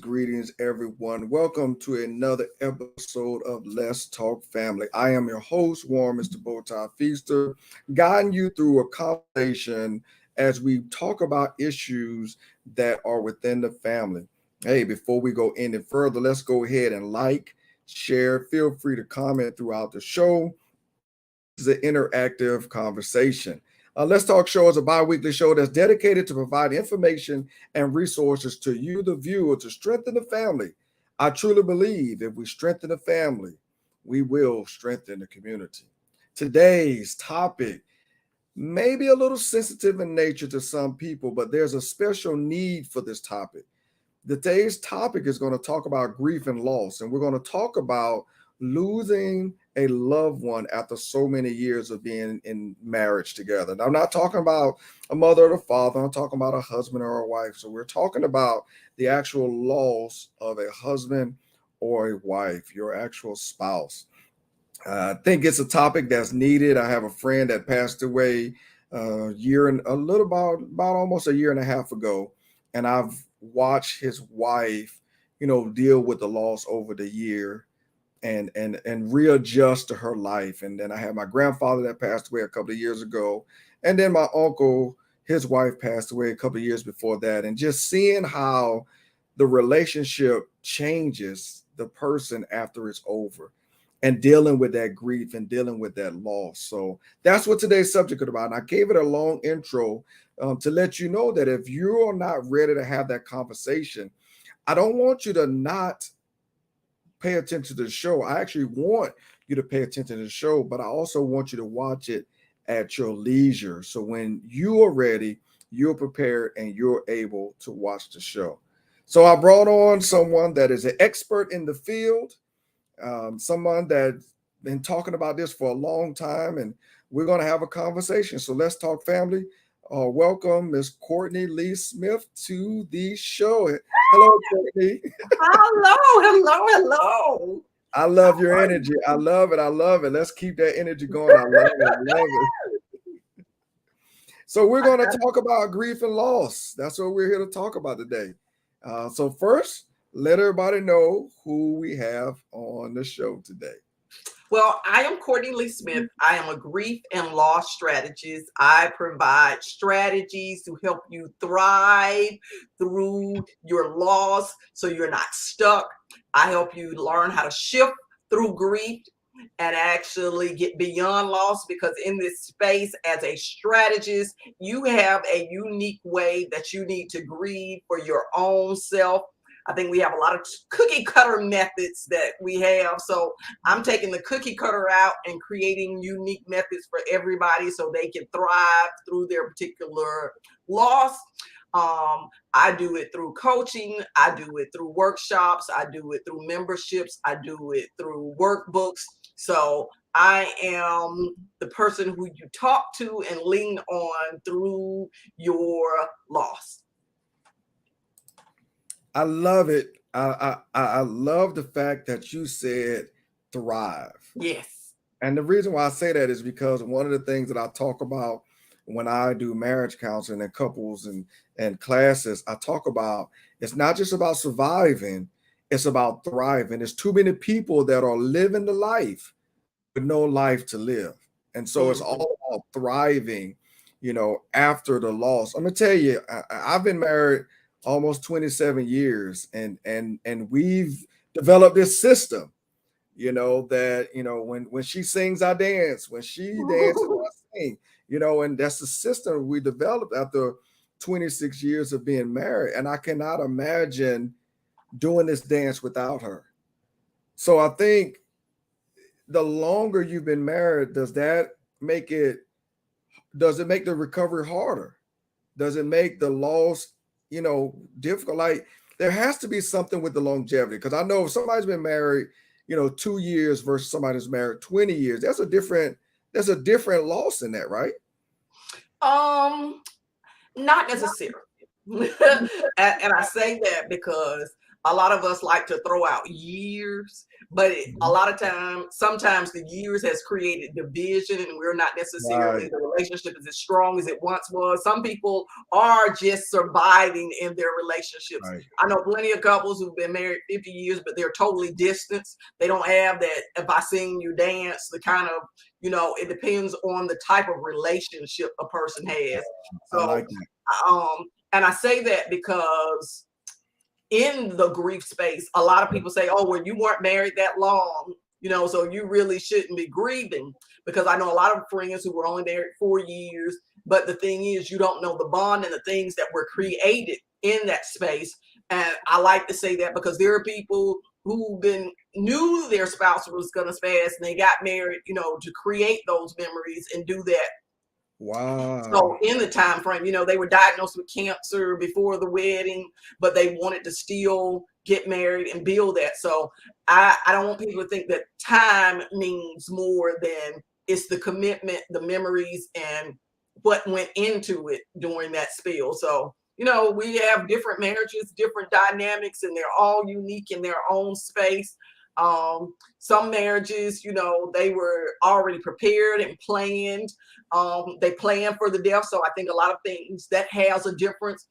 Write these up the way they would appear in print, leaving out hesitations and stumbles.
Greetings, everyone. Welcome to another episode of Let's Talk Family. I am your host, Warren, Mr. Bowtie Feaster, guiding you through a conversation as we talk about issues that are within the family. Hey, before we go any further, let's go ahead and like, share, feel free to comment throughout the show. This is an interactive conversation. Let's Talk Show is a bi-weekly show that's dedicated to provide information and resources to you, the viewer, to strengthen the family. I truly believe if we strengthen the family, we will strengthen the community. Today's topic may be a little sensitive in nature to some people, but there's a special need for this topic. Today's topic is going to talk about grief and loss, and we're going to talk about losing a loved one after so many years of being in marriage together. And I'm not talking about a mother or a father, I'm talking about a husband or a wife. So we're talking about the actual loss of a husband or a wife, your actual spouse. I think it's a topic that's needed. I have a friend that passed away about almost a year and a half ago, and I've watched his wife, deal with the loss over the year and readjust to her life. And then I had my grandfather that passed away a couple of years ago, and then my uncle, his wife passed away a couple of years before that. And just seeing how the relationship changes the person after it's over, and dealing with that grief and dealing with that loss. So that's what today's subject is about. And I gave it a long intro to let you know that if you're not ready to have that conversation, I don't want you to not pay attention to the show. I actually want you to pay attention to the show, but I also want you to watch it at your leisure. So when you are ready, you're prepared and you're able to watch the show. So I brought on someone that is an expert in the field, someone that's been talking about this for a long time, and we're going to have a conversation. So let's talk family. Welcome Miss Cortne Lee Smith to the show. Hello, Cortne. Hello. I love your energy. I love it. Let's keep that energy going. I love it. So we're going to talk about grief and loss. That's what we're here to talk about today. So first, let everybody know who we have on the show today. Well, I am Cortne Lee Smith. I am a grief and loss strategist. I provide strategies to help you thrive through your loss so you're not stuck. I help you learn how to shift through grief and actually get beyond loss, because in this space as a strategist, you have a unique way that you need to grieve for your own self. I think we have a lot of cookie cutter methods that we have. So I'm taking the cookie cutter out and creating unique methods for everybody so they can thrive through their particular loss. I do it through coaching. I do it through workshops. I do it through memberships. I do it through workbooks. So I am the person who you talk to and lean on through your loss. I love it. I love the fact that you said thrive. Yes. And the reason why I say that is because one of the things that I talk about when I do marriage counseling and couples and classes, I talk about it's not just about surviving, it's about thriving. There's too many people that are living the life with no life to live. And so it's all about thriving, after the loss. I'm gonna tell you, I've been married almost 27 years, and we've developed this system, that when she sings, I dance, when she dances, I sing, and that's the system we developed after 26 years of being married. And I cannot imagine doing this dance without her. So I think the longer you've been married, does it make the recovery harder? Does it make the loss difficult? Like, there has to be something with the longevity, because I know if somebody's been married 2 years versus somebody who's married 20 years, that's a different there's a different loss in that, right? Not necessarily. And I say that because a lot of us like to throw out years, but a lot of times, sometimes the years has created division, and we're not necessarily, Right. the relationship is as strong as it once was. Some people are just surviving in their relationships. Right. I know plenty of couples who've been married 50 years, but they're totally distanced. They don't have that if I seen you dance, the kind of, it depends on the type of relationship a person has. I So, like that. and I say that because in the grief space, a lot of people say, oh, well, you weren't married that long, so you really shouldn't be grieving. Because I know a lot of friends who were only married 4 years, but the thing is, you don't know the bond and the things that were created in that space. And I like to say that because there are people who knew their spouse was going to pass and they got married, to create those memories and do that. Wow. So in the time frame, they were diagnosed with cancer before the wedding, but they wanted to still get married and build that. So I don't want people to think that time means more than it's the commitment, the memories, and what went into it during that spill. So, we have different marriages, different dynamics, and they're all unique in their own space. Some marriages, they were already prepared and planned. They plan for the death. So I think a lot of things that has a difference.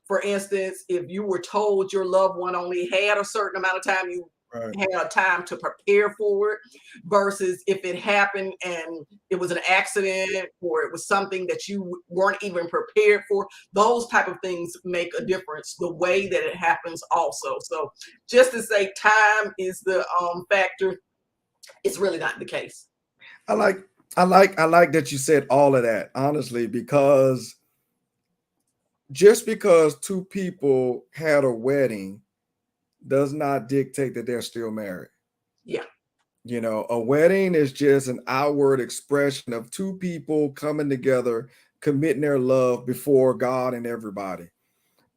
For instance, if you were told your loved one only had a certain amount of time, you Right. had a time to prepare for it, versus if it happened and it was an accident or it was something that you weren't even prepared for. Those type of things make a difference, the way that it happens also. So just to say time is the factor, it's really not the case. I like that you said all of that, honestly, because just because two people had a wedding does not dictate that they're still married. Yeah. A wedding is just an outward expression of two people coming together, committing their love before God and everybody.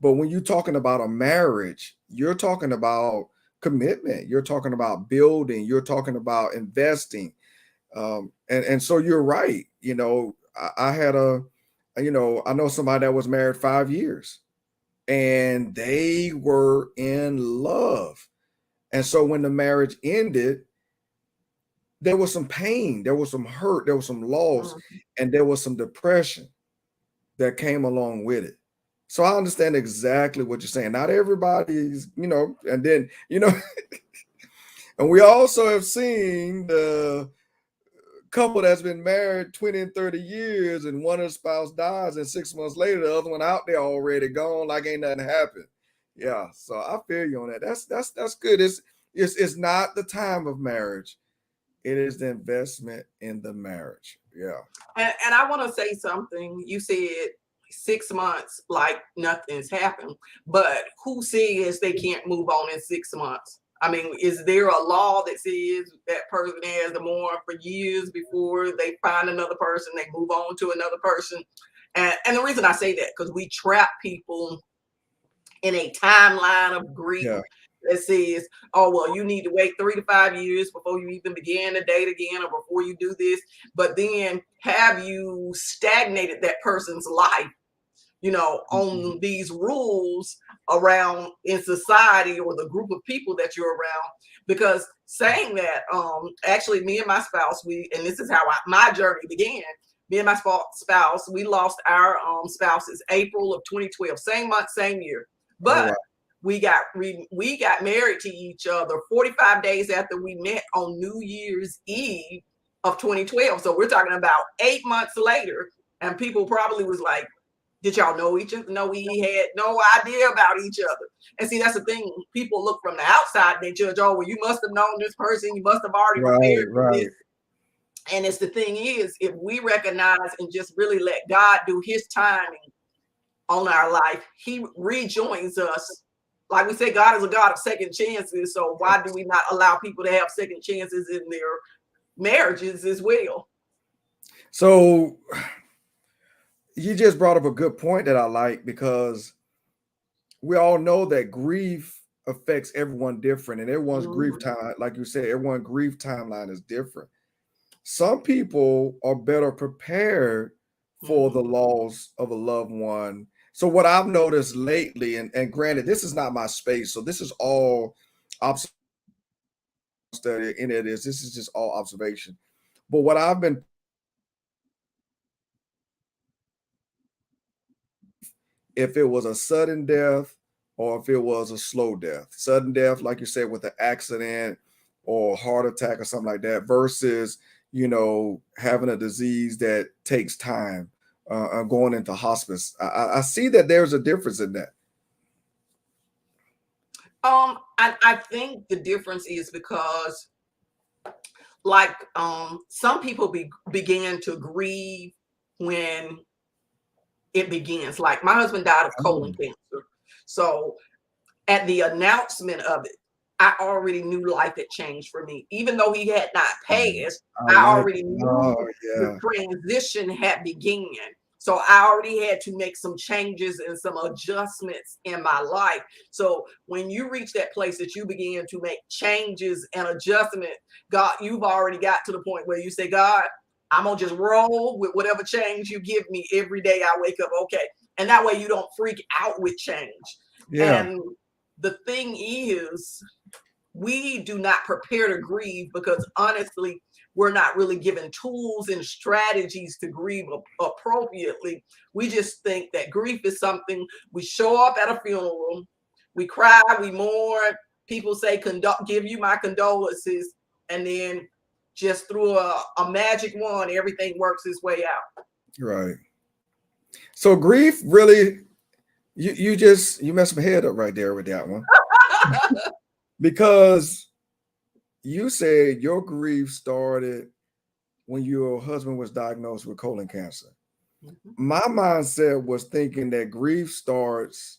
But when you're talking about a marriage, you're talking about commitment, you're talking about building, you're talking about investing. And so you're right. I had I know somebody that was married 5 years and they were in love. And so when the marriage ended, there was some pain, there was some hurt, there was some loss, and there was some depression that came along with it. So I understand exactly what you're saying. Not everybody's, and then, and we also have seen the couple that's been married 20 and 30 years, and one of the spouse dies, and 6 months later, the other one out there already gone, like ain't nothing happened. Yeah, so I feel you on that. That's good. It's not the time of marriage. It is the investment in the marriage. Yeah. And I want to say something. You said 6 months, like nothing's happened, but who says they can't move on in 6 months? I mean, is there a law that says that person has to mourn for years before they find another person, they move on to another person? And the reason I say that, because we trap people in a timeline of grief Yeah. that says, oh, well, you need to wait 3 to 5 years before you even begin to date again, or before you do this. But then have you stagnated that person's life, on these rules around in society or the group of people that you're around? Because saying that, actually, me and my spouse, and this is how my journey began. Me and my spouse, we lost our spouses April of 2012, same month, same year. But wow. we got married to each other 45 days after we met on New Year's Eve of 2012. So we're talking about 8 months later, and people probably was like, did y'all know each other? No, we had no idea about each other. And see, that's the thing. People look from the outside and they judge, oh, well, you must have known this person. You must have already prepared for this. And it's the thing is, if we recognize and just really let God do his timing on our life, he rejoins us. Like we say, God is a God of second chances. So why do we not allow people to have second chances in their marriages as well? So you just brought up a good point that I like, because we all know that grief affects everyone different, and everyone's grief time, like you said, everyone's grief timeline is different. some people are better prepared for the Mhm. loss of a loved one. So what I've noticed lately, and granted, this is not my space, so this is all observation study, and this is just all observation. But what I've been, if it was a sudden death or if it was a slow death, sudden death, like you said, with an accident or heart attack or something like that, versus having a disease that takes time, going into hospice. I see that there's a difference in that. I think the difference is because, like, some people begin to grieve when it begins. Like, my husband died of Oh, colon cancer, so at the announcement of it, I already knew life had changed for me. Even though he had not passed, I I like. already knew Oh the yeah, transition had begun. So I already had to make some changes and some adjustments in my life. So when you reach that place that you begin to make changes and adjustment, God, you've already got to the point where you say, God, I'm gonna just roll with whatever change you give me every day I wake up. Okay. And that way you don't freak out with change. yeah, And the thing is, we do not prepare to grieve because honestly, we're not really given tools and strategies to grieve appropriately. We just think that grief is something we show up at a funeral, we cry, we mourn, people say, give you my condolences, and then just through a magic wand, everything works its way out. right. So grief really, you messed my head up right there with that one, because you said your grief started when your husband was diagnosed with colon cancer. Mhm. My mindset was thinking that grief starts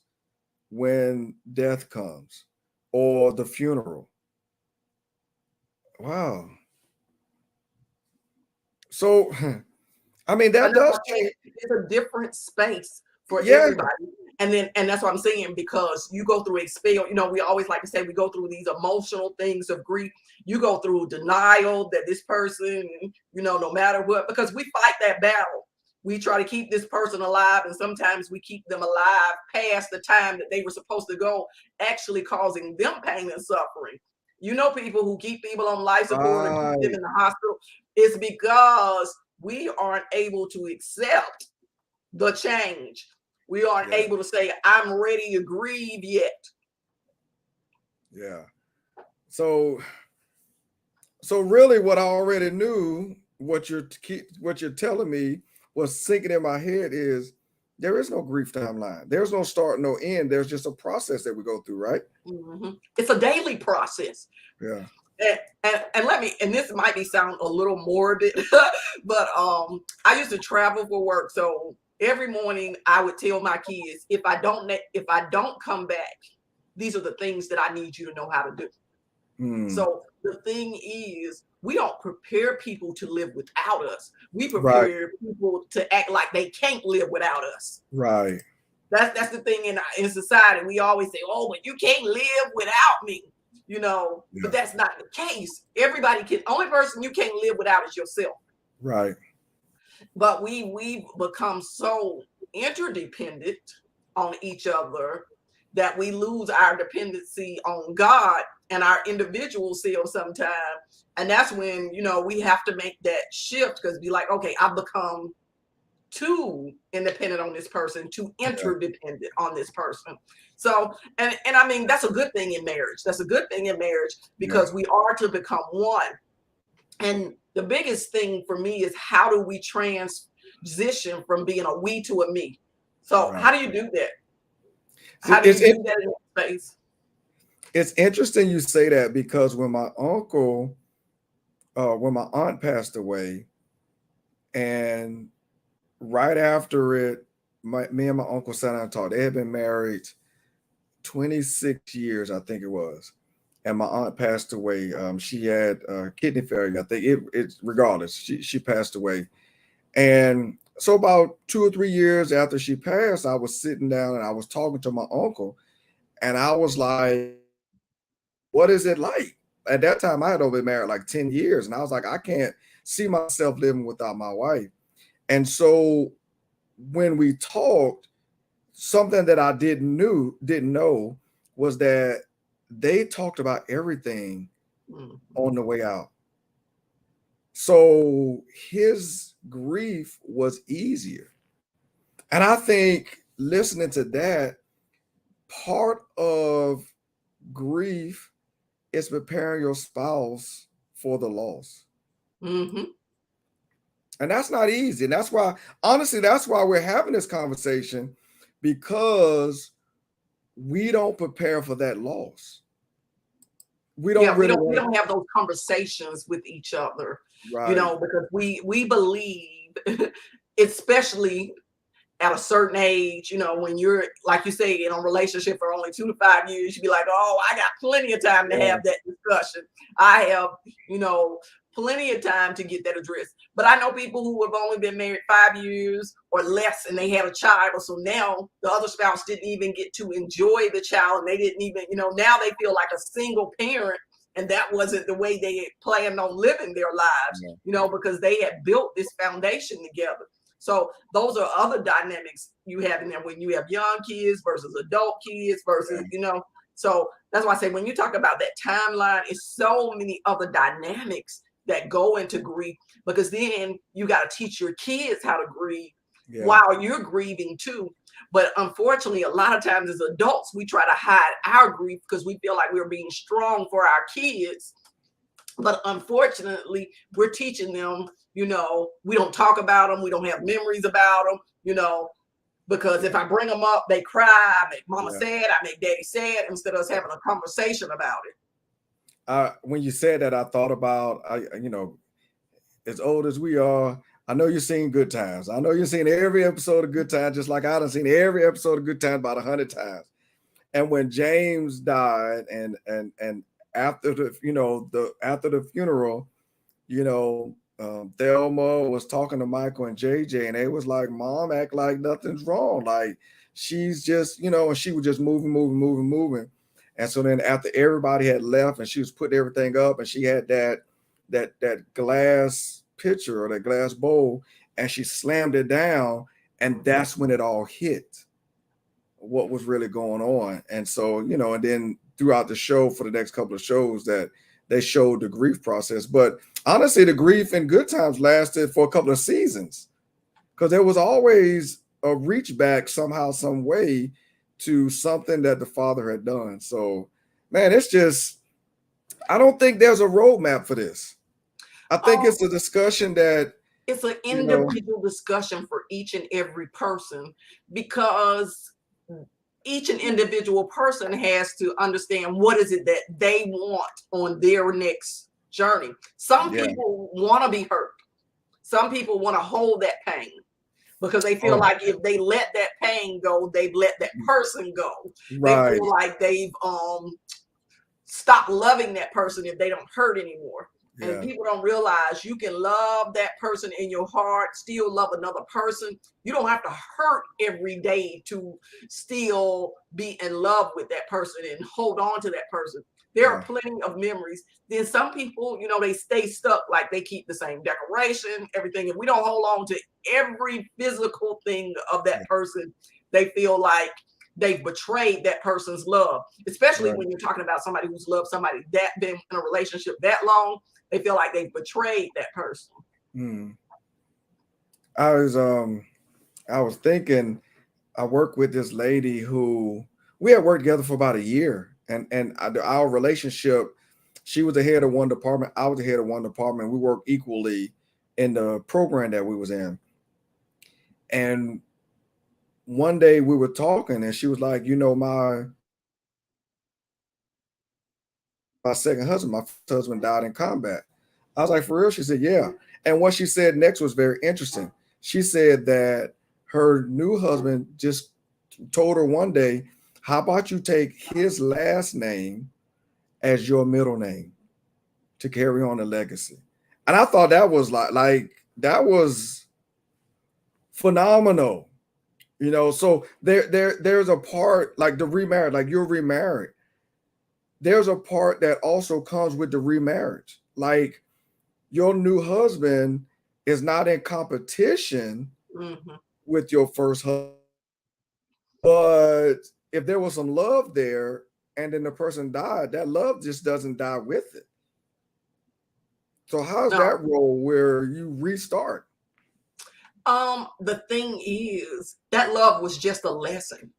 when death comes or the funeral. Wow. So, I mean, And that that's does what I'm saying. change. It's a different space for Yeah, everybody. And that's what I'm saying, because you go through expel, we always like to say we go through these emotional things of grief. You go through denial that this person, no matter what, because we fight that battle. We try to keep this person alive, and sometimes we keep them alive past the time that they were supposed to go, actually causing them pain and suffering. People who keep people on life support or keep them right. in the hospital, it's because we aren't able to accept the change. We aren't Yeah, able to say, I'm ready to grieve yet. yeah. So, really, what I already knew, what you're telling me was sinking in my head is there is no grief timeline. There's no start, no end. There's just a process that we go through, right? It's a daily process. Yeah. And let me, and this might be sound a little morbid, but I used to travel for work. So every morning I would tell my kids, if I don't come back, these are the things that I need you to know how to do. Hmm. So the thing is, we don't prepare people to live without us. We Right. prepare people to act like they can't live without us. Right. That's the thing in society. We always say, "Oh, but you can't live without me," But Yeah. that's not the case. Everybody can. Only person you can't live without is yourself. Right. But we've become so interdependent on each other that we lose our dependency on God and our individual self sometimes. And that's when, we have to make that shift, because be like, okay, I've become too independent on this person, too Yeah. interdependent on this person. So, and I mean, that's a good thing in marriage. That's a good thing in marriage, Yeah. because we are to become one. And the biggest thing for me is, how do we transition from being a we to a me? So Right. how do you do that? See, How do you do that in that space? it's interesting you say that, because when my aunt passed away, and right after it, me and my uncle sat down and talked. They had been married 26 years, I think it was. And my aunt passed away. She had kidney failure. I think it regardless, she passed away. And so about 2 or 3 years after she passed, I was sitting down and I was talking to my uncle, and I was like, what is it like? At that time, I had only been married like 10 years. And I was like, I can't see myself living without my wife. And so when we talked, something that I didn't know was that they talked about everything on the way out. So his grief was easier. And I think listening to that, part of grief is preparing your spouse for the loss. Mm-hmm. And that's not easy. And that's why, honestly, that's why we're having this conversation, because we don't prepare for that loss. We don't Yeah, really we want don't have those conversations with each other, you right. know, because we believe, especially at a certain age, you know, when you're, like you say, in a relationship for only 2 to 5 years, you'd be like, oh, I got plenty of time to Yeah. have that discussion. I have, you know, plenty of time to get that addressed. But I know people who have only been married 5 years or less, and they had a child. So now the other spouse didn't even get to enjoy the child. And they didn't even, you know, now they feel like a single parent. And that wasn't the way they had planned on living their lives, Yeah. you know, because they had built this foundation together. So those are other dynamics you have in there when you have young kids versus adult kids versus, Yeah. you know. So that's why I say when you talk about that timeline, it's so many other dynamics that go into grief, because then you got to teach your kids how to grieve while you're grieving too. But unfortunately, a lot of times as adults, we try to hide our grief because we feel like we're being strong for our kids. But unfortunately, we're teaching them, you know, we don't talk about them. We don't have memories about them, you know, because if I bring them up, they cry. I make mama sad. I make daddy sad, instead of us having a conversation about it. When you said that, I thought about, as old as we are, I know you've seen Good Times. I know you've seen every episode of Good Times, just like I done seen every episode of Good Times about 100 times. And when James died, and after after the funeral, Thelma was talking to Michael and JJ, and they was like, "Mom, act like nothing's wrong. Like she's just, and she was just moving." And so then after everybody had left, and she was putting everything up, and she had that glass pitcher or that glass bowl, and she slammed it down, and that's when it all hit what was really going on. And so, and then throughout the show, for the next couple of shows, that they showed the grief process. But honestly, the grief in Good Times lasted for a couple of seasons, because there was always a reach back somehow, some way, to something that the father had done. So, man, it's just, I don't think there's a roadmap for this. I think it's a discussion that it's an individual discussion for each and every person, because each and individual person has to understand what is it that they want on their next journey. Some people want to be hurt. Some people want to hold that pain because they feel like if they let that pain go, they've let that person go. They feel like they've stopped loving that person if they don't hurt anymore. And people don't realize you can love that person in your heart, still love another person. You don't have to hurt every day to still be in love with that person and hold on to that person. There are plenty of memories. Then some people, they stay stuck, like they keep the same decoration, everything. If we don't hold on to every physical thing of that person, they feel like they've betrayed that person's love, especially when you're talking about somebody who's loved somebody that been in a relationship that long. They feel like they've betrayed that person. I was thinking, I worked with this lady who we had worked together for about a year, and our relationship, she was the head of one department, I was the head of one department. We worked equally in the program that we was in. And one day we were talking, and she was like, my second husband, my first husband died in combat. I was like, for real? She said, yeah. And what she said next was very interesting. She said that her new husband just told her one day, how about you take his last name as your middle name to carry on the legacy? And I thought that was like that was phenomenal. So there's a part, like the remarried, like you're remarried. There's a part that also comes with the remarriage. Like, your new husband is not in competition with your first husband. But if there was some love there and then the person died, that love just doesn't die with it. So how's No. that role where you restart? The thing is, that love was just a lesson.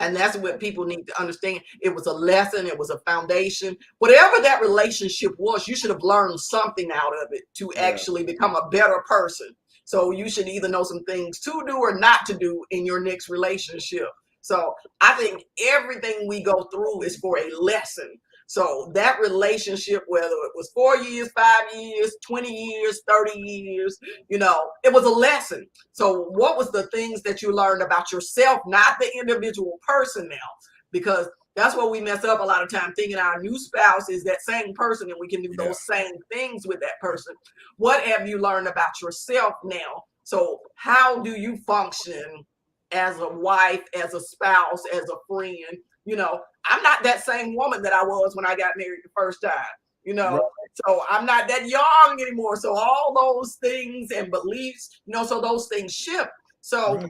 And that's what people need to understand. It was a lesson. It was a foundation. Whatever that relationship was, you should have learned something out of it to actually become a better person. So you should either know some things to do or not to do in your next relationship. So I think everything we go through is for a lesson. So that relationship, whether it was 4 years, 5 years, 20 years, 30 years, it was a lesson. So what was the things that you learned about yourself, not the individual person now? Because that's what we mess up a lot of time, thinking our new spouse is that same person and we can do those same things with that person. What have you learned about yourself now? So how do you function as a wife, as a spouse, as a friend? I'm not that same woman that I was when I got married the first time, so I'm not that young anymore. So all those things and beliefs, so those things shift. So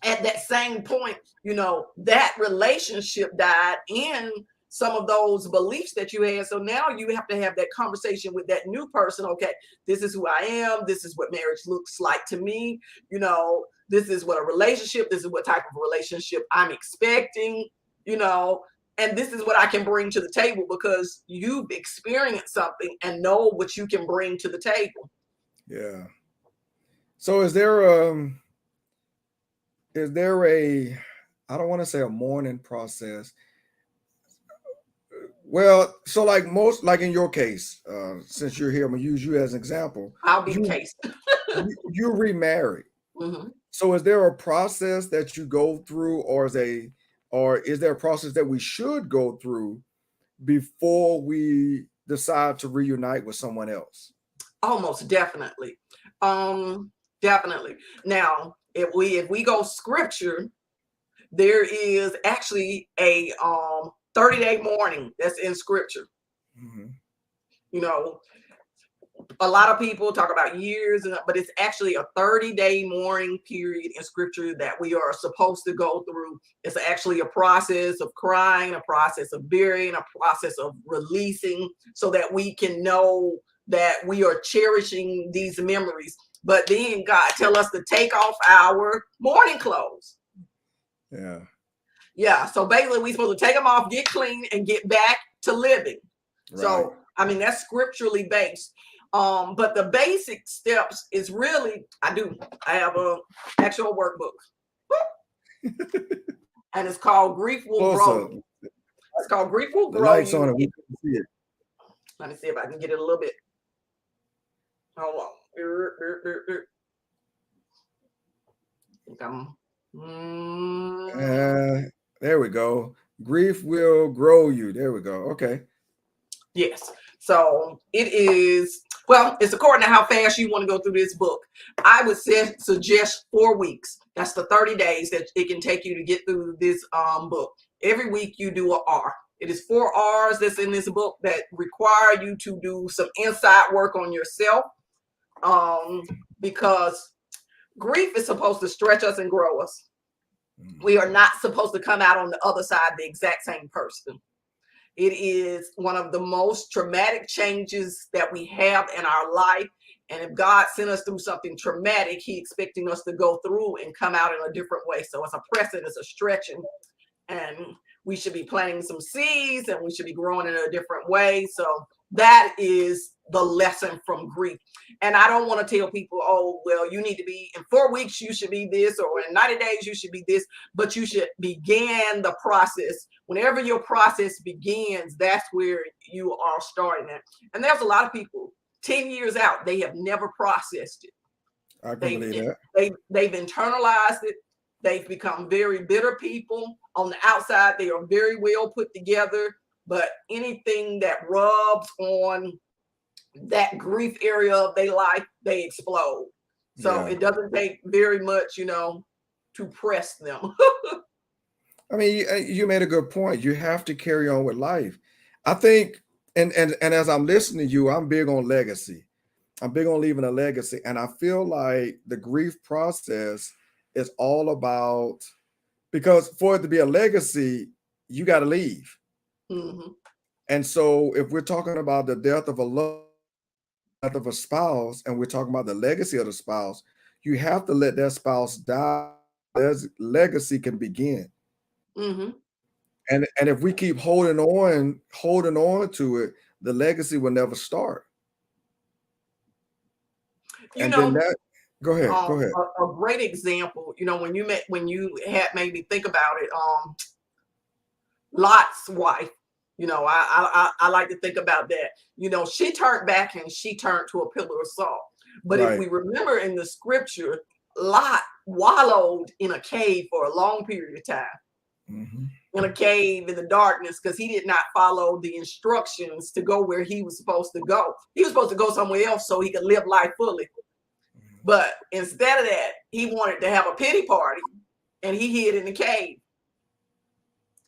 at that same point, that relationship died in some of those beliefs that you had. So now you have to have that conversation with that new person. Okay, this is who I am. This is what marriage looks like to me. This is what a relationship, this is what type of relationship I'm expecting, and this is what I can bring to the table because you've experienced something and know what you can bring to the table. Yeah. So is there a, I don't want to say a mourning process. Well, so like in your case, since you're here, I'm gonna use you as an example. I'll be the case. You remarried. So is there a process that you go through, or is there a process that we should go through before we decide to reunite with someone else? Almost definitely. Definitely. Now, if we go scripture, there is actually a 30-day mourning that's in scripture. A lot of people talk about years, but it's actually a 30-day mourning period in scripture that we are supposed to go through. It's actually a process of crying, a process of burying, a process of releasing, so that we can know that we are cherishing these memories. But then God tell us to take off our mourning clothes. Yeah. So basically we're supposed to take them off, get clean, and get back to living. So, I mean, that's scripturally based. But the basic steps is really, I have a actual workbook. And it's called Grief Will Grow You. It's called Grief Will Grow You. The lights on it, we can see it. Let me see if I can get it a little bit. Hold on. There we go. Grief will grow you. There we go. Okay. Yes. So it is, well, it's according to how fast you want to go through this book. I would suggest 4 weeks. That's the 30 days that it can take you to get through this book. Every week you do an R. It is 4 R's that's in this book that require you to do some inside work on yourself, because grief is supposed to stretch us and grow us. We are not supposed to come out on the other side the exact same person. It is one of the most traumatic changes that we have in our life. And if God sent us through something traumatic, He's expecting us to go through and come out in a different way. So it's a pressing, it's a stretching. And we should be planting some seeds and we should be growing in a different way. So that is the lesson from grief. And I don't want to tell people, oh, well, you need to be in 4 weeks, you should be this, or in 90 days, you should be this, but you should begin the process. Whenever your process begins, that's where you are starting at. And there's a lot of people 10 years out, they have never processed it. I can believe that. They've internalized it. They've become very bitter people. On the outside, they are very well put together, but anything that rubs on that grief area of their life, they explode. So it doesn't take very much, to press them. I mean, you made a good point. You have to carry on with life. I think, and as I'm listening to you, I'm big on legacy. I'm big on leaving a legacy. And I feel like the grief process is all about, because for it to be a legacy, you got to leave. Mm-hmm. And so if we're talking about the death of a loved, death of a spouse, and we're talking about the legacy of the spouse, you have to let that spouse die. There's legacy can begin. Mm-hmm. And if we keep holding on to it, the legacy will never start. You And then know, that, go ahead. a great example, you know, when you had made me think about it, Lot's wife, you know, I like to think about that. You know, she turned back and she turned to a pillar of salt. But if Right. we remember in the scripture, Lot wallowed in a cave for a long period of time, Hmm. in a cave in the darkness, because he did not follow the instructions to go where he was supposed to go. He was supposed to go somewhere else so he could live life fully. But instead of that, he wanted to have a pity party and he hid in the cave.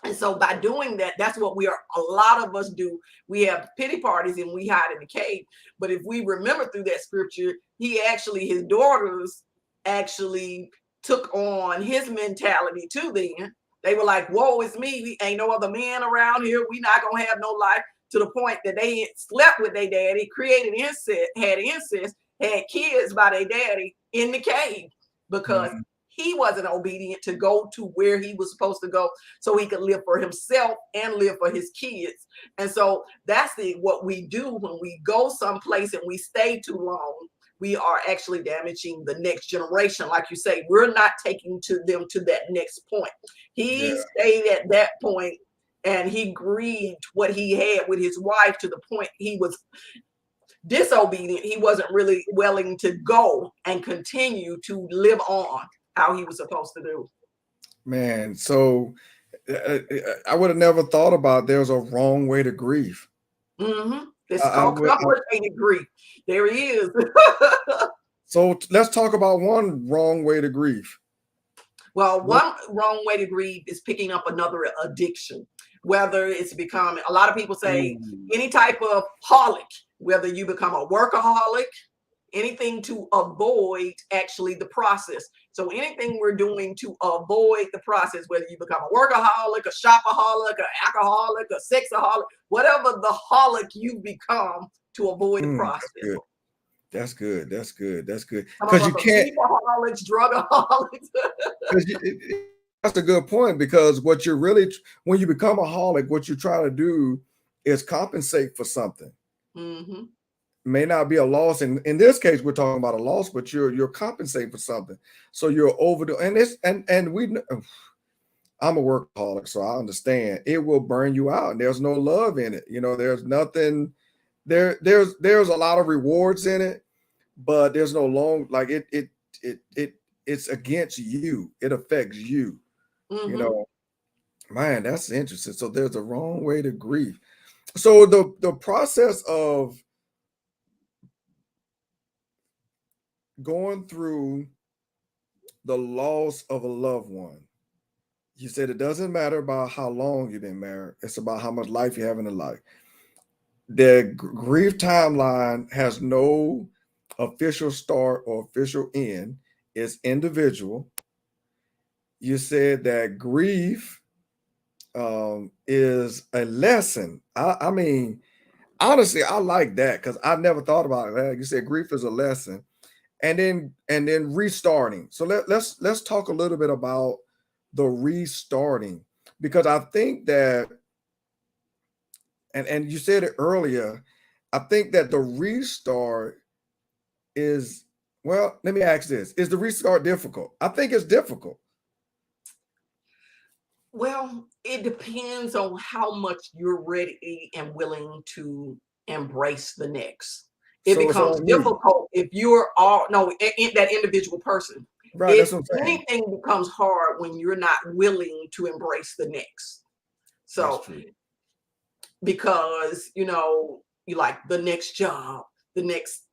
And so by doing that, that's what a lot of us do. We have pity parties and we hide in the cave. But if we remember through that scripture, his daughters actually took on his mentality too then. They were like, woe is me. We ain't no other man around here. We not going to have no life, to the point that they slept with their daddy, created incest, had kids by their daddy in the cave, because Hmm. he wasn't obedient to go to where he was supposed to go so he could live for himself and live for his kids. And so that's what we do when we go someplace and we stay too long. We are actually damaging the next generation. Like you say, we're not taking them to that next point. Yeah. He stayed at that point and he grieved what he had with his wife to the point he was disobedient. He wasn't really willing to go and continue to live on how he was supposed to do. Man, so I would have never thought about there's a wrong way to grieve. Mm-hmm. It's I called would, complicated grief. There he is. so let's talk about one wrong way to grieve. Well, What? one wrong way to grieve is picking up another addiction, whether it's becoming, a lot of people say Ooh. any type of holic, whether you become a workaholic, anything to avoid actually the process. So anything we're doing to avoid the process, whether you become a workaholic, a shopaholic, an alcoholic, a sexaholic, whatever the holic you become, to avoid the That's process. good. That's good. That's good. That's good. Some of Because us you are can't. sleepaholics, drugaholics. Because that's a good point. Because what you're really, when you become a holic, what you try to do is compensate for something. Mm-hmm. May not be a loss. In this case, we're talking about a loss, but you're compensating for something. So you're overdoing, and it's and we. I'm a workaholic, so I understand it will burn you out, and there's no love in it. You know, there's nothing there's a lot of rewards in it, but there's no long, like it's against you. It affects you. You Mm-hmm. know, man, that's interesting. So there's a wrong way to grieve. So the process of going through the loss of a loved one. You said it doesn't matter about how long you've been married. It's about how much life you have in the life. The grief timeline has no official start or official end. It's individual. You said that grief is a lesson. I mean, honestly, I like that because I never thought about that. You said grief is a lesson, and then restarting. So let's talk a little bit about the restarting, because I think that, and you said it earlier, I think that the restart is, well, let me ask this. Is the restart difficult? I think it's difficult. Well, it depends on how much you're ready and willing to embrace the next. It So it's becomes on me. difficult if you're all no that individual person. Right. It That's what I'm saying. Anything becomes hard when you're not willing to embrace the next. That's So true. because you like the next job, the next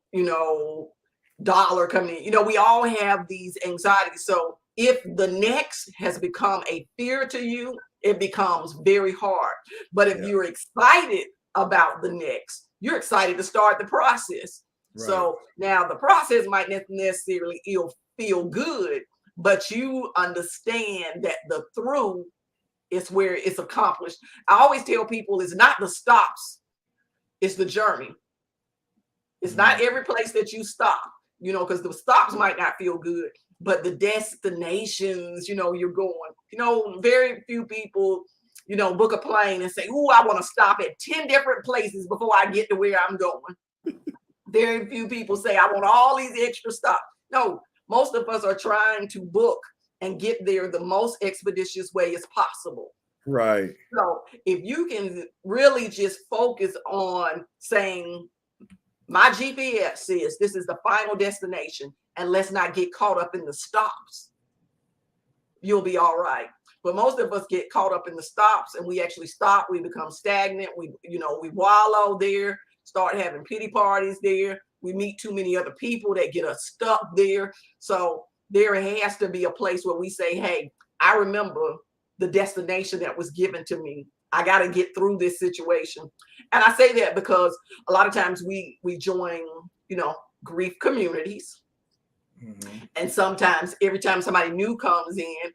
dollar coming in. We all have these anxieties. So if the next has become a fear to you, it becomes very hard. But if Yeah. you're excited about the next, you're excited to start the process. Right. So now the process might not necessarily feel good, but you understand that the through is where it's accomplished. I always tell people it's not the stops, it's the journey. It's not every place that you stop, because the stops might not feel good, but the destinations, you're going. Very few people, book a plane and say, "Ooh, I want to stop at 10 different places before I get to where I'm going." Very few people say, "I want all these extra stops." No, most of us are trying to book and get there the most expeditious way as possible. Right. So if you can really just focus on saying, my GPS says this is the final destination, and let's not get caught up in the stops, you'll be all right. But most of us get caught up in the stops, and we actually stop. We become stagnant. We wallow there, start having pity parties there. We meet too many other people that get us stuck there. So there has to be a place where we say, "Hey, I remember the destination that was given to me. I got to get through this situation." And I say that because a lot of times we join, grief communities. And sometimes every time somebody new comes in,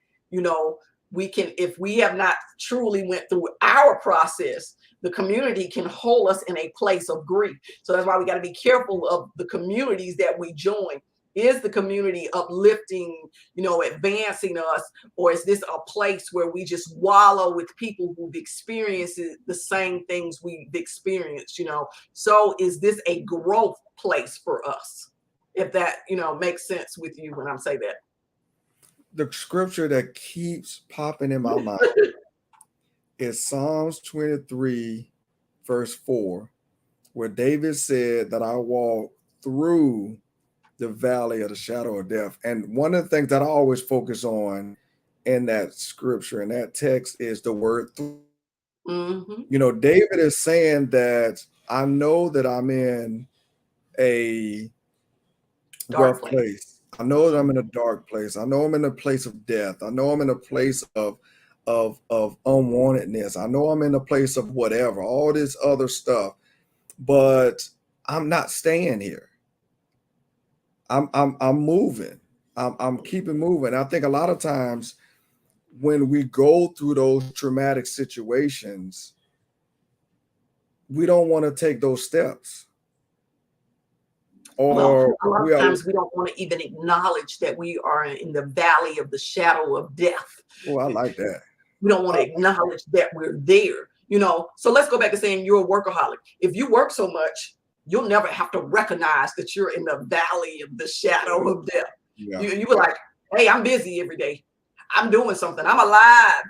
we can, if we have not truly went through our process, the community can hold us in a place of grief. So that's why we got to be careful of the communities that we join. Is the community uplifting, advancing us, or is this a place where we just wallow with people who've experienced the same things we've experienced? So is this a growth place for us? If that, makes sense with you when I say that. The scripture that keeps popping in my mind is Psalms 23, verse 4, where David said that I walk through the valley of the shadow of death. And one of the things that I always focus on in that scripture, in that text, is the word through. David is saying that I know that I'm in a rough place. I know that I'm in a dark place. I know I'm in a place of death. I know I'm in a place of unwantedness. I know I'm in a place of whatever, all this other stuff. But I'm not staying here. I'm moving. I'm keeping moving. I think a lot of times when we go through those traumatic situations, we don't want to take those steps. Or a lot of times we don't want to even acknowledge that we are in the valley of the shadow of death. Oh, I like that. We don't want to acknowledge that we're there. So let's go back to saying you're a workaholic. If you work so much, you'll never have to recognize that you're in the valley of the shadow of death. Yeah. You were like, "Hey, I'm busy every day. I'm doing something. I'm alive."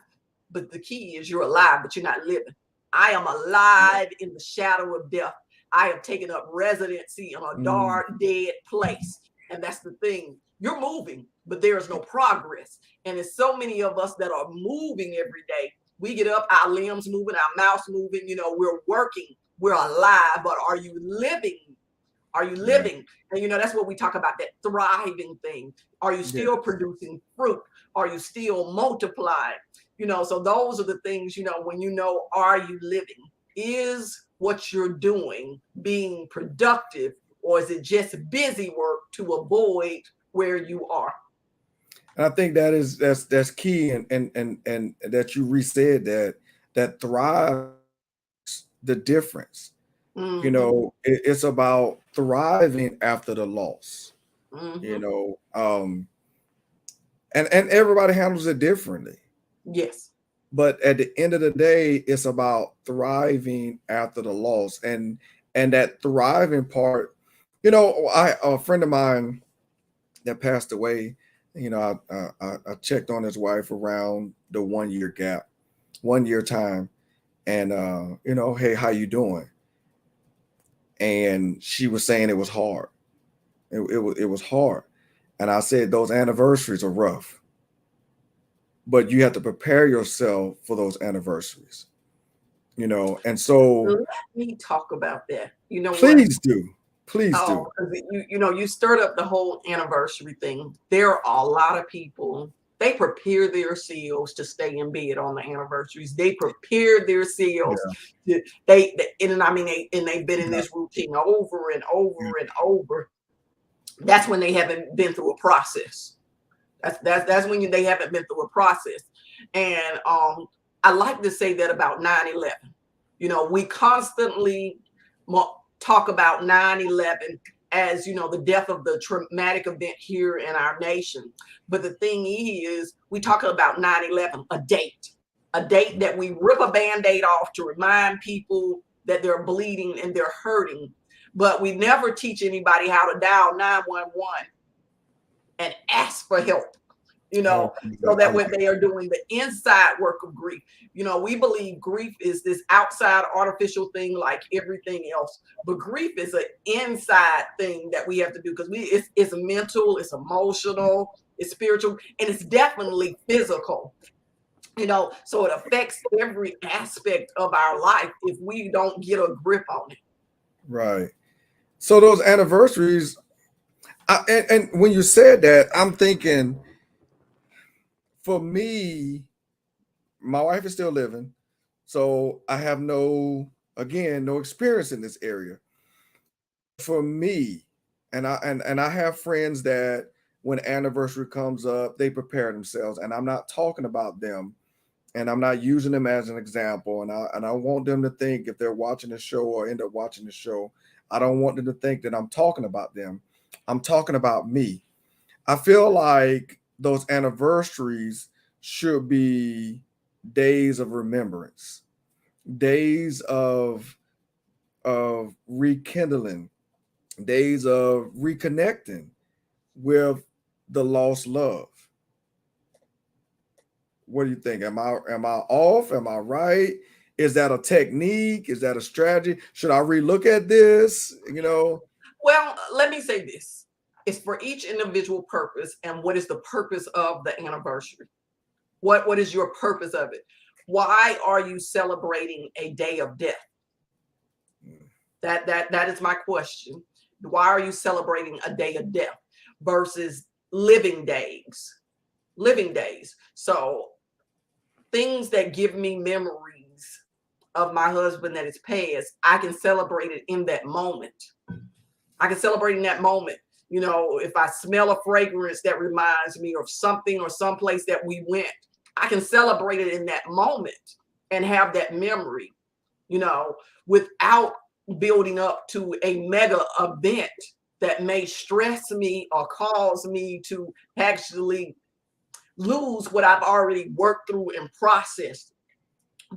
But the key is you're alive, but you're not living. I am alive in the shadow of death. I have taken up residency in a dark, dead place. And that's the thing. You're moving, but there is no progress. And there's so many of us that are moving every day. We get up, our limbs moving, our mouths moving, we're working, we're alive, but are you living? Are you living? And that's what we talk about, that thriving thing. Are you still producing fruit? Are you still multiplying? So those are the things, when are you living? Is what you're doing being productive, or is it just busy work to avoid where you are? And I think that's key, and that you resaid that thrive the difference. It's about thriving after the loss. And everybody handles it differently. Yes. But at the end of the day, it's about thriving after the loss, and that thriving part. A friend of mine that passed away. I checked on his wife around the 1 year gap, 1 year time, and hey, how you doing? And she was saying it was hard. It was hard, and I said those anniversaries are rough. But you have to prepare yourself for those anniversaries, and so let me talk about that. Please do. Please do. You stirred up the whole anniversary thing. There are a lot of people They prepare themselves to stay in bed on the anniversaries. They prepare themselves to and I mean they've been in this routine over and over and over. That's when they haven't been through a process. That's when they haven't been through a process. And I like to say that about 9/11. You know, we constantly talk about 9/11 as, you know, the death of the traumatic event here in our nation. But the thing is, we talk about 9/11, a date that we rip a Band-Aid off to remind people that they're bleeding and they're hurting. But we never teach anybody how to dial 911 and ask for help, you know, so that when they are doing the inside work of grief, you know, we believe grief is this outside artificial thing like everything else, but grief is an inside thing that we have to do because it's mental, it's emotional, it's spiritual, and it's definitely physical, you know, so it affects every aspect of our life if we don't get a grip on it. Right. So those anniversaries, and when you said that, I'm thinking, for me, my wife is still living, so I have no experience in this area. For me, and I have friends that when anniversary comes up, they prepare themselves, and I'm not talking about them, and I'm not using them as an example, and I want them to think, if they're watching the show or end up watching the show, I don't want them to think that I'm talking about them. I'm talking about me. I feel like those anniversaries should be days of remembrance, days of rekindling, days of reconnecting with the lost love. What do you think? Am I off? Am I right? Is that a technique? Is that a strategy? Should I relook at this? You know? Well, let me say this. It's for each individual purpose, and what is the purpose of the anniversary? What is your purpose of it? Why are you celebrating a day of death? That is my question. Why are you celebrating a day of death versus living days? Living days. So things that give me memories of my husband that is passed, I can celebrate it in that moment. I can celebrate in that moment. You know, if I smell a fragrance that reminds me of something or someplace that we went, I can celebrate it in that moment and have that memory, you know, without building up to a mega event that may stress me or cause me to actually lose what I've already worked through and processed.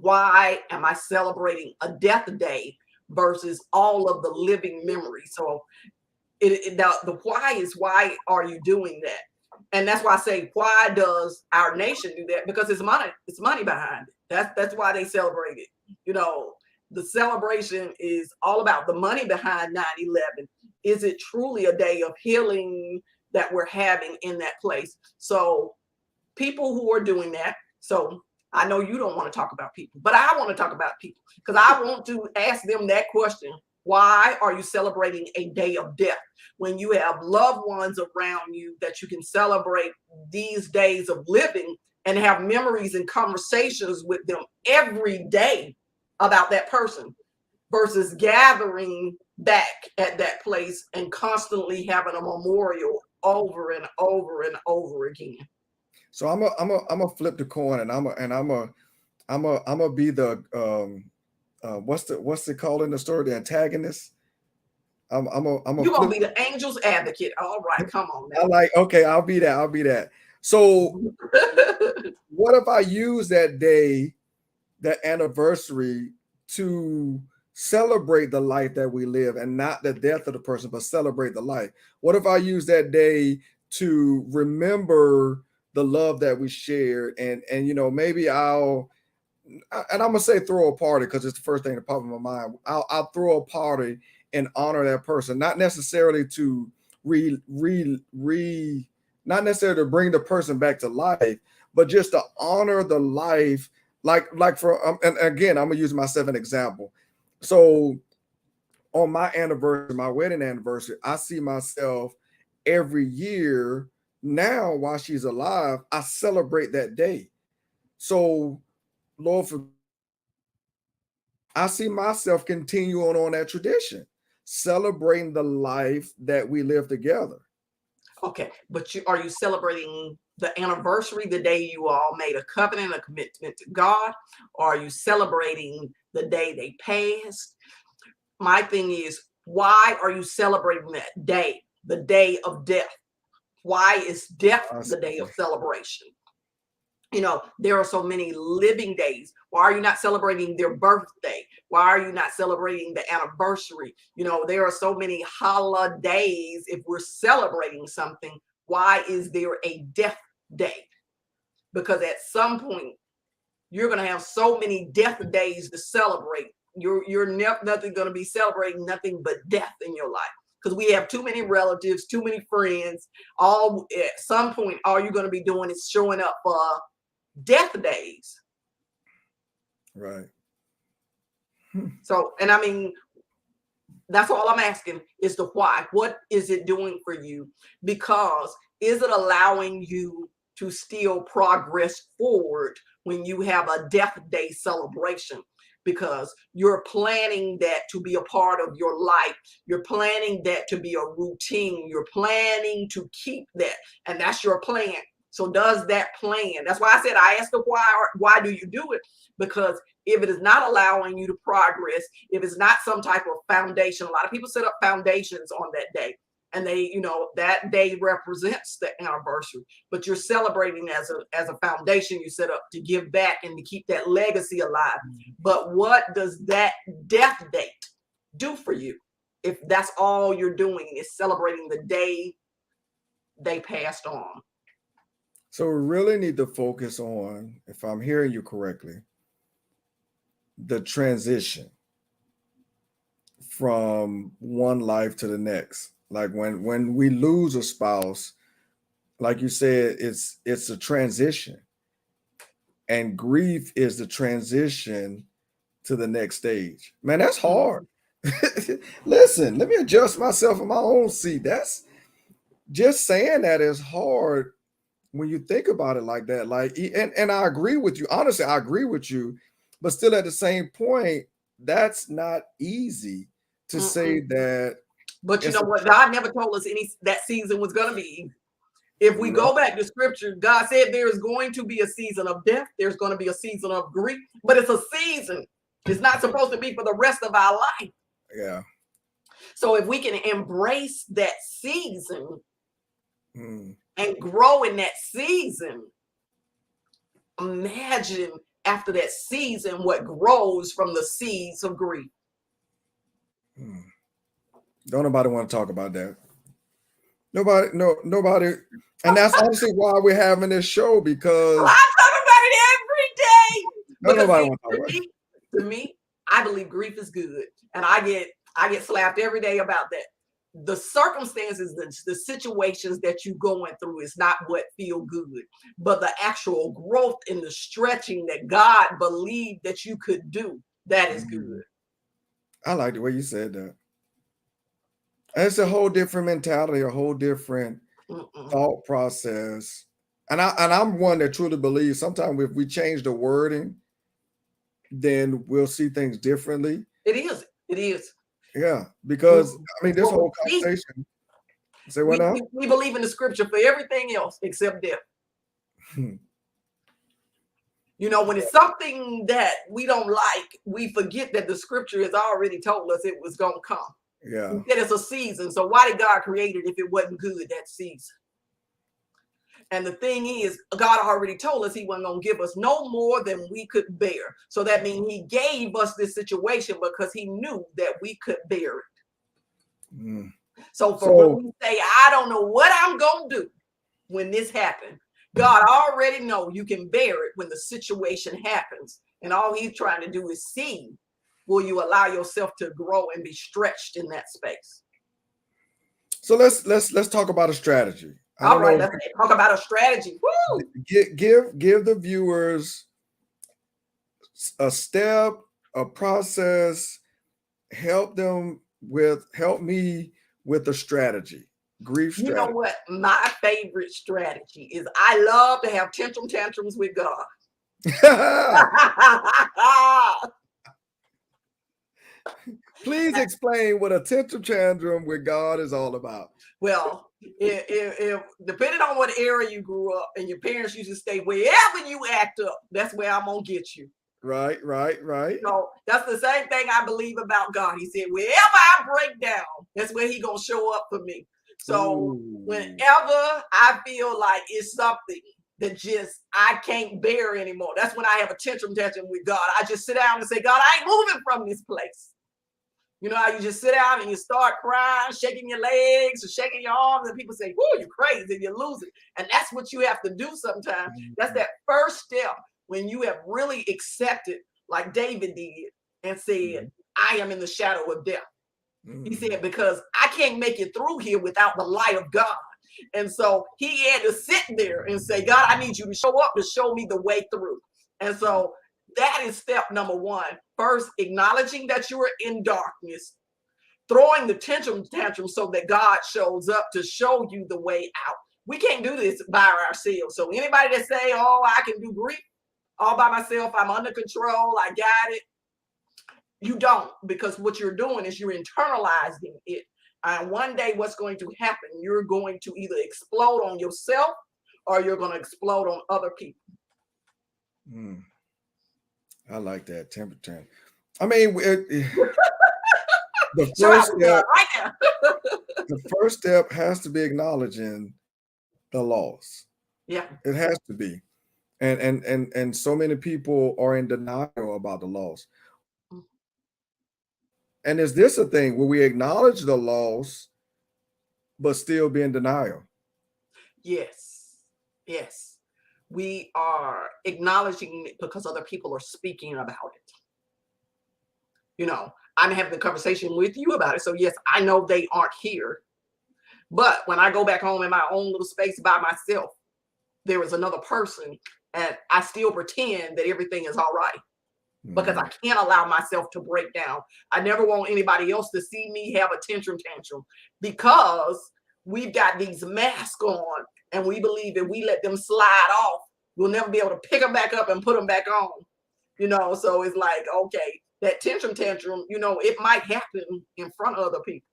Why am I celebrating a death day versus all of the living memories? So the why is, why are you doing that? And that's why I say, why does our nation do that? Because it's money behind it. That's why they celebrate it. You know, the celebration is all about the money behind 9/11. Is it truly a day of healing that we're having in that place? So people who are doing that. So I know you don't want to talk about people, but I want to talk about people because I want to ask them that question. Why are you celebrating a day of death when you have loved ones around you that you can celebrate these days of living and have memories and conversations with them every day about that person versus gathering back at that place and constantly having a memorial over and over and over again? So I'm a flip the coin, and I'm a be the what's it called in the story, the antagonist. I'm You're gonna be the angel's advocate. All right, come on now. I like, okay, I'll be that. So what if I use that day, that anniversary, to celebrate the life that we live, and not the death of the person, but celebrate the life? What if I use that day to remember the love that we shared, and you know, maybe and I'm gonna say throw a party because it's the first thing that popped in my mind. I'll throw a party and honor that person, not necessarily to not necessarily to bring the person back to life, but just to honor the life. Like for and again, I'm gonna use myself an example. So on my anniversary, my wedding anniversary, I see myself every year now while she's alive, I celebrate that day. So, Lord, I see myself continue on that tradition, celebrating the life that we live together. Okay, but are you celebrating the anniversary, the day you all made a covenant, a commitment to God, or are you celebrating the day they passed? My thing is, why are you celebrating that day, the day of death? Why is death the day of celebration? You know, there are so many living days. Why are you not celebrating their birthday? Why are you not celebrating the anniversary? You know, there are so many holidays. If we're celebrating something, why is there a death day? Because at some point, you're going to have so many death days to celebrate. You're nothing going to be celebrating nothing but death in your life, because we have too many relatives, too many friends. All at some point, all you're going to be doing is showing up for death days. Right. So, and I mean, that's all I'm asking is the why. What is it doing for you? Because is it allowing you to still progress forward when you have a death day celebration? Because you're planning that to be a part of your life. You're planning that to be a routine. You're planning to keep that. And that's your plan. So does that plan, that's why I said I asked the why do you do it? Because if it is not allowing you to progress, if it's not some type of foundation, a lot of people set up foundations on that day. And they, you know, that day represents the anniversary, but you're celebrating as a foundation you set up to give back and to keep that legacy alive. But what does that death date do for you if that's all you're doing is celebrating the day they passed on? So we really need to focus on, if I'm hearing you correctly, the transition from one life to the next. Like when we lose a spouse, like you said, it's a transition. And grief is the transition to the next stage. Man, that's hard. Listen, let me adjust myself in my own seat. That's just saying that is hard when you think about it like that. Like, and I agree with you. Honestly, I agree with you, but still at the same point, that's not easy to say that. But you It's know what? God never told us that season was going to be. If we go back to scripture, God said there is going to be a season of death. There's going to be a season of grief, but it's a season. It's not supposed to be for the rest of our life. Yeah. So if we can embrace that season and grow in that season, imagine after that season what grows from the seeds of grief. Don't nobody want to talk about that. Nobody. And that's honestly why we're having this show, because I talk about it every day. nobody want to talk about it. To me, I believe grief is good. And I get slapped every day about that. The circumstances, the situations that you're going through is not what feel good, but the actual growth and the stretching that God believed that you could do, that is good. I like the way you said that. It's a whole different mentality, a whole different thought process. And I'm one that truly believes sometimes if we change the wording, then we'll see things differently. It is. It is. Yeah, because I mean, this whole conversation. Say what now? We believe in the scripture for everything else except death. You know, when it's something that we don't like, we forget that the scripture has already told us it was going to come. Yeah. That it's a season. So why did God create it if it wasn't good that season? And the thing is, God already told us he wasn't going to give us no more than we could bear. So that means he gave us this situation because he knew that we could bear it. So when we say, I don't know what I'm going to do when this happened, God already know you can bear it when the situation happens. And all he's trying to do is see, will you allow yourself to grow and be stretched in that space? So let's talk about a strategy. All right, let's talk about a strategy. Woo! Give the viewers a step, a process. Help me with a strategy. Grief You know strategy. what? My favorite strategy is I love to have tantrums with God. Please explain what a tantrum tantrum with God is all about. Well, if depending on what area you grew up and your parents used to stay, wherever you act up, that's where I'm gonna get you. Right, right, right. So that's the same thing I believe about God. He said, wherever I break down, that's where He gonna show up for me. So whenever Ooh. I feel like it's something that just I can't bear anymore, that's when I have a tantrum with God. I just sit down and say, God, I ain't moving from this place. You know how you just sit down and you start crying, shaking your legs or shaking your arms, and people say, "Whoa, you're crazy, you're losing." And that's what you have to do sometimes. That's Mhm. that first step when you have really accepted, like David did, and said, Mhm. I am in the shadow of death. He Mhm. said, because I can't make it through here without the light of God. And so he had to sit there and say, God, I need you to show up to show me the way through. And so that is step number one. First, acknowledging that you are in darkness, throwing the tantrum so that God shows up to show you the way out. We can't do this by ourselves. So anybody that say, oh, I can do grief all by myself, I'm under control, I got it, you don't, because what you're doing is you're internalizing it. And one day, what's going to happen? You're going to either explode on yourself or you're going to explode on other people. Mm. I like that temper tantrum. I mean, the Show out first with God step, right now. the first step has to be acknowledging the loss. Yeah. It has to be. And so many people are in denial about the loss. And is this a thing where we acknowledge the loss but still be in denial? Yes. Yes. We are acknowledging it because other people are speaking about it. You know, I'm having a conversation with you about it. So, yes, I know they aren't here. But when I go back home in my own little space by myself, there is another person, and I still pretend that everything is all right because I Mm. can't allow myself to break down. I never want anybody else to see me have a tantrum because we've got these masks on and we believe if we let them slide off, we'll never be able to pick them back up and put them back on. You know, so it's like, okay, that tantrum, you know, it might happen in front of other people.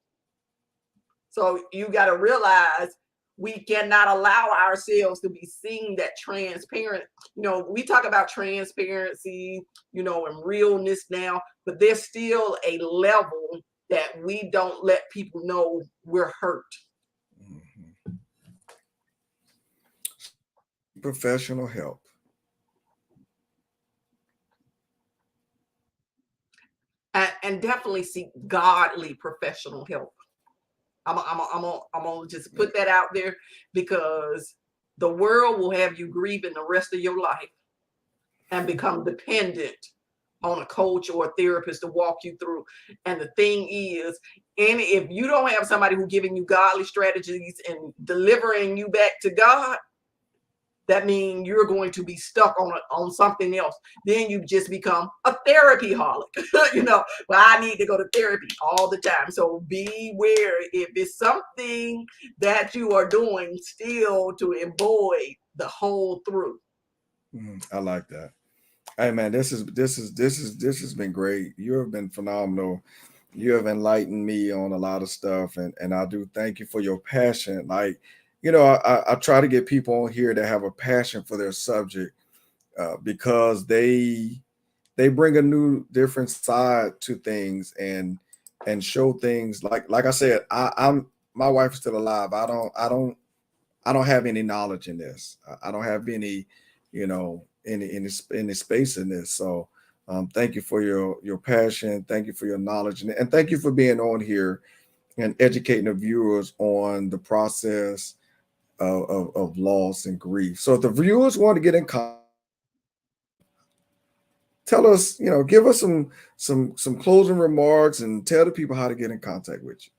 So you got to realize we cannot allow ourselves to be seen that transparent. You know, we talk about transparency, you know, and realness now, but there's still a level that we don't let people know we're hurt. Mhm. Professional help. And definitely seek godly professional help. I'm gonna just Yeah. put that out there because the world will have you grieving the rest of your life and become dependent on a coach or a therapist to walk you through. And the thing is, and if you don't have somebody who's giving you godly strategies and delivering you back to God, that means you're going to be stuck on something else. Then you just become a therapy holic. You know, well, I need to go to therapy all the time. So beware if it's something that you are doing still to avoid the whole through. I like that. Hey man, this has been great. You have been phenomenal. You have enlightened me on a lot of stuff, and I do thank you for your passion. Like, I try to get people on here that have a passion for their subject, because they bring a new different side to things and show things like I said, I'm my wife is still alive. I don't have any knowledge in this. I don't have any, any space in this. So thank you for your passion. Thank you for your knowledge, and thank you for being on here and educating the viewers on the process of loss and grief. So if the viewers want to get in contact, tell us, give us some closing remarks and tell the people how to get in contact with you.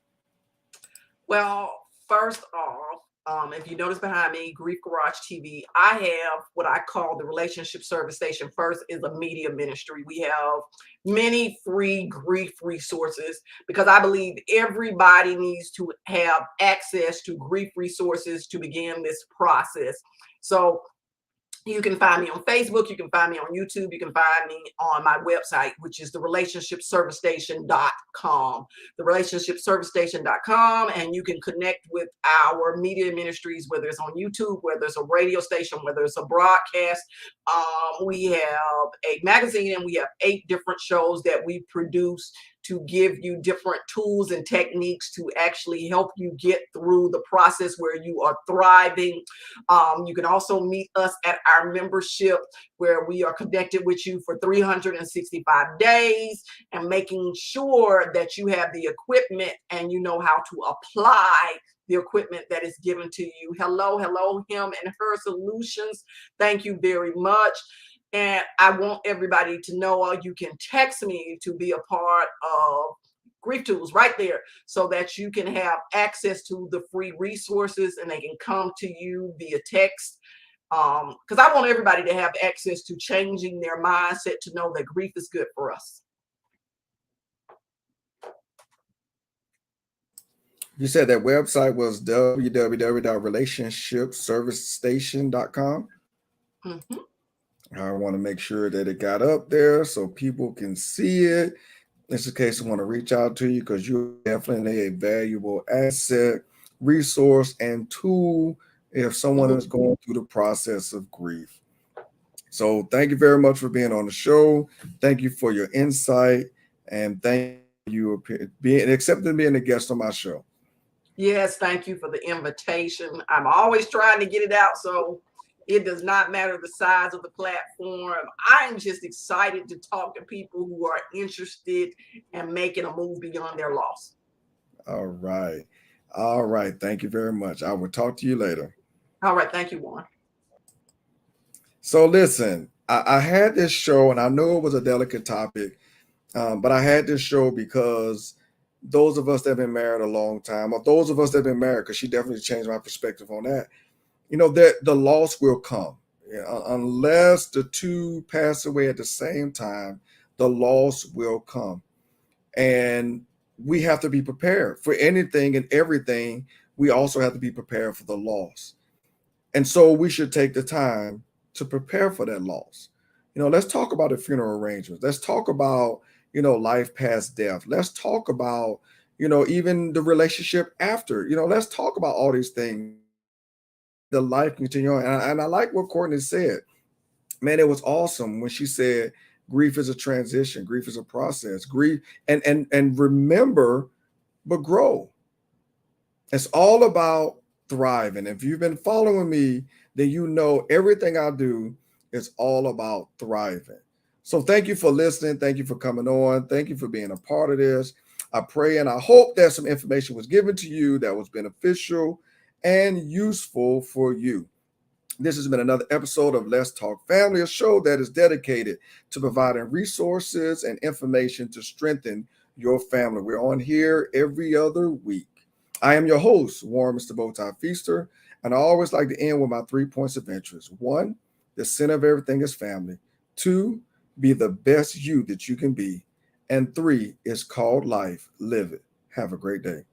Well, first off, If you notice behind me, Grief Garage TV, I have what I call the Relationship Service Station. First is a media ministry. We have many free grief resources because I believe everybody needs to have access to grief resources to begin this process. So you can find me on Facebook, you can find me on YouTube, you can find me on my website, which is the relationshipservicestation.com. The relationshipservicestation.com, and you can connect with our media ministries, whether it's on YouTube, whether it's a radio station, whether it's a broadcast. We have a magazine and we have 8 different shows that we produce to give you different tools and techniques to actually help you get through the process where you are thriving. You can also meet us at our membership where we are connected with you for 365 days and making sure that you have the equipment and you know how to apply the equipment that is given to you. Hello, him and her solutions. Thank you very much. And I want everybody to know you can text me to be a part of Grief Tools right there so that you can have access to the free resources and they can come to you via text. Because I want everybody to have access to changing their mindset to know that grief is good for us. You said that website was www.relationshipservicestation.com. Mm-hmm. I want to make sure that it got up there so people can see it. In this case, I want to reach out to you because you're definitely a valuable asset, resource, and tool if someone is going through the process of grief. So thank you very much for being on the show. Thank you for your insight, and thank you for accepting being a guest on my show. Yes, thank you for the invitation. I'm always trying to get it out, so it does not matter the size of the platform. I'm just excited to talk to people who are interested in making a move beyond their loss. All right. All right. Thank you very much. I will talk to you later. All right. Thank you, Warren. So listen, I had this show, and I know it was a delicate topic, but I had this show because those of us that have been married a long time, or those of us that have been married, because she definitely changed my perspective on that, you know, that the loss will come. Unless the two pass away at the same time, the loss will come. And we have to be prepared for anything and everything. We also have to be prepared for the loss. And so we should take the time to prepare for that loss. You know, let's talk about the funeral arrangements. Let's talk about, you know, life past death. Let's talk about, you know, even the relationship after. You know, let's talk about all these things. The life continuing. And I like what Cortne said. Man, it was awesome when she said grief is a transition, grief is a process, grief and remember, but grow. It's all about thriving. If you've been following me, then you know everything I do is all about thriving. So thank you for listening. Thank you for coming on. Thank you for being a part of this. I pray and I hope that some information was given to you that was beneficial and useful for you. This has been another episode of Let's Talk Family, a show that is dedicated to providing resources and information to strengthen your family. We're on here every other week. I am your host, Warren Mr. Bowtie Feaster, and I always like to end with my 3 points of interest. 1, the center of everything is family. 2, be the best you that you can be. And 3, it's called life. Live it. Have a great day.